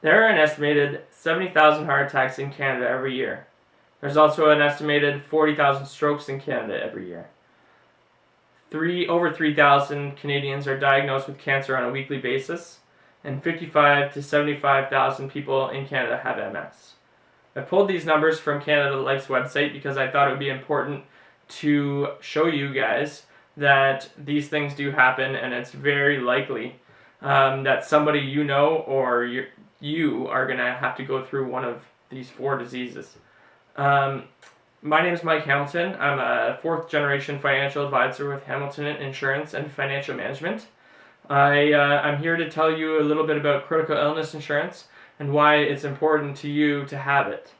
There are an estimated 70,000 heart attacks in Canada every year. There's also an estimated 40,000 strokes in Canada every year. Over 3,000 Canadians are diagnosed with cancer on a weekly basis, and 55 to 75,000 people in Canada have MS. I pulled these numbers from Canada Life's website because I thought it would be important to show you guys that these things do happen, and it's very likely that somebody you know or you are going to have to go through one of these 4 diseases. My name is Mike Hamilton. I'm a 4th generation financial advisor with Hamilton Insurance and Financial Management. I'm here to tell you a little bit about critical illness insurance and why it's important to you to have it.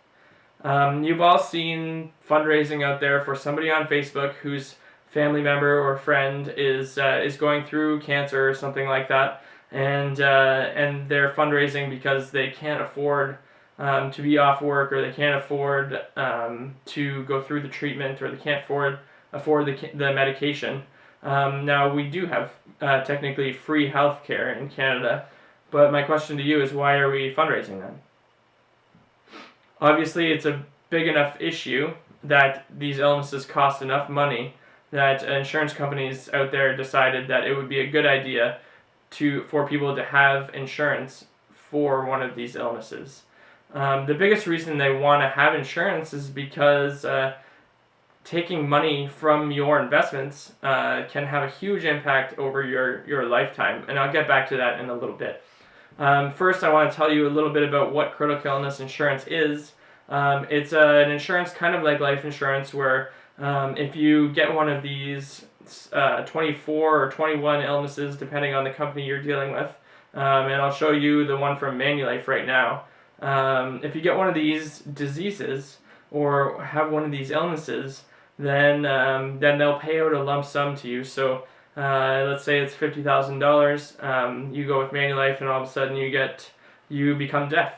You've all seen fundraising out there for somebody on Facebook whose family member or friend is going through cancer or something like that, and they're fundraising because they can't afford to be off work, or they can't afford to go through the treatment, or they can't afford the medication. Now, we do have technically free health care in Canada, but my question to you is, why are we fundraising then? Obviously, it's a big enough issue that these illnesses cost enough money that insurance companies out there decided that it would be a good idea for people to have insurance for one of these illnesses. The biggest reason they want to have insurance is because taking money from your investments can have a huge impact over your lifetime, and I'll get back to that in a little bit. First, I want to tell you a little bit about what critical illness insurance is. It's an insurance kind of like life insurance where if you get one of these 24 or 21 illnesses, depending on the company you're dealing with, and I'll show you the one from Manulife right now. If you get one of these diseases or have one of these illnesses, then they'll pay out a lump sum to you. So let's say it's $50,000. You go with Manulife, and all of a sudden you become deaf,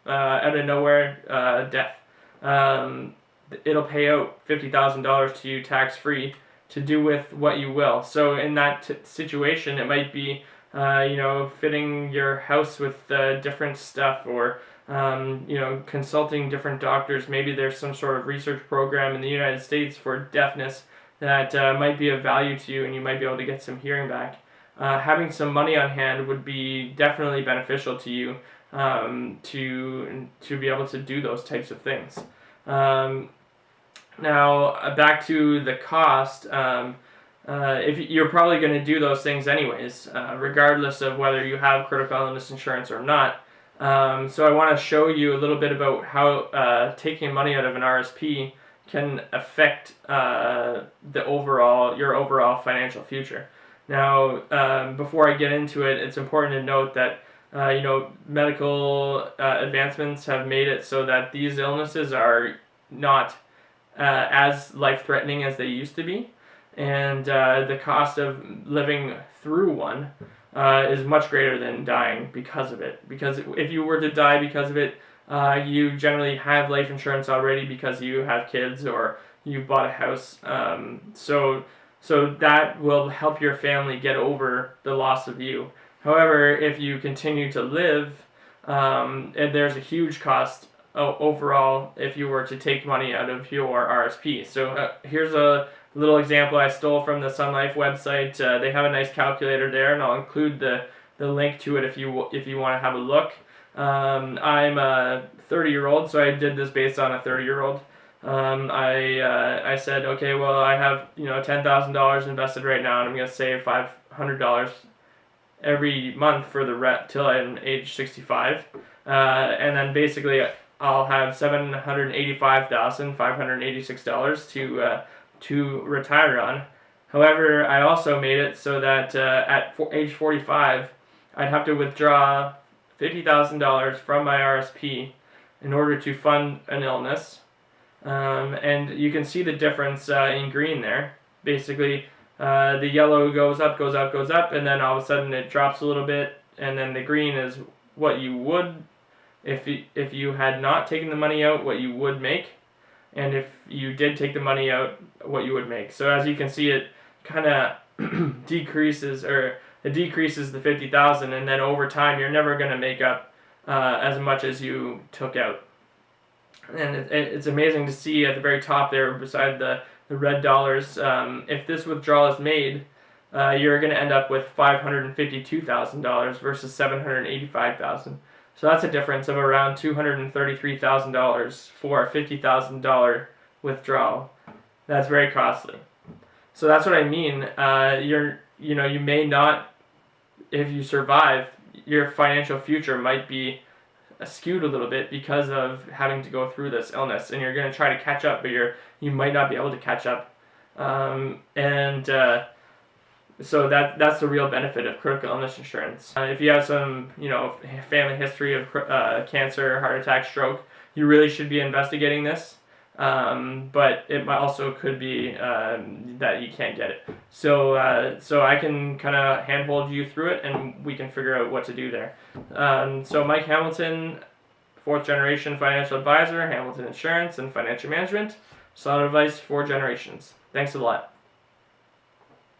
out of nowhere, deaf. It'll pay out $50,000 to you tax free to do with what you will. So in that situation, it might be fitting your house with different stuff, or consulting different doctors. Maybe there's some sort of research program in the United States for deafness that might be of value to you, and you might be able to get some hearing back. Having some money on hand would be definitely beneficial to you to be able to do those types of things. Now, back to the cost. If you're probably going to do those things anyways, regardless of whether you have critical illness insurance or not. So I want to show you a little bit about how taking money out of an RSP can affect your overall financial future. Now, before I get into it, it's important to note that medical advancements have made it so that these illnesses are not as life-threatening as they used to be, and the cost of living through one is much greater than dying because of it. Because if you were to die because of it, you generally have life insurance already because you have kids or you've bought a house. So that will help your family get over the loss of you. However, if you continue to live, and there's a huge cost overall if you were to take money out of your RSP. So here's a little example I stole from the Sun Life website. They have a nice calculator there, and I'll include the link to it if you want to have a look. I'm a 30-year-old, so I did this based on a 30-year-old. I said, okay, well, I have $10,000 invested right now, and I'm going to save $500 every month for the till I'm age 65, and then basically I'll have $785,586 to retire on. However, I also made it so that at age 45, I'd have to withdraw $50,000 from my RSP in order to fund an illness. And you can see the difference in green there. Basically, the yellow goes up, and then all of a sudden it drops a little bit, and then the green is what you would, if you had not taken the money out, what you would make, and if you did take the money out, what you would make. So as you can see, it kind of decreases the $50,000, and then over time you're never going to make up as much as you took out. And it's amazing to see at the very top there, beside the red dollars, if this withdrawal is made, you're going to end up with $552,000 versus $785,000. So that's a difference of around $233,000 for a $50,000 withdrawal. That's very costly. So that's what I mean. You may not, if you survive, your financial future might be skewed a little bit because of having to go through this illness, and you're going to try to catch up, but you might not be able to catch up. So that's the real benefit of critical illness insurance. If you have some, family history of cancer, heart attack, stroke, you really should be investigating this. But it also could be that you can't get it. So I can kind of handhold you through it, and we can figure out what to do there. So Mike Hamilton, 4th generation financial advisor, Hamilton Insurance and Financial Management. Solid advice for generations. Thanks a lot.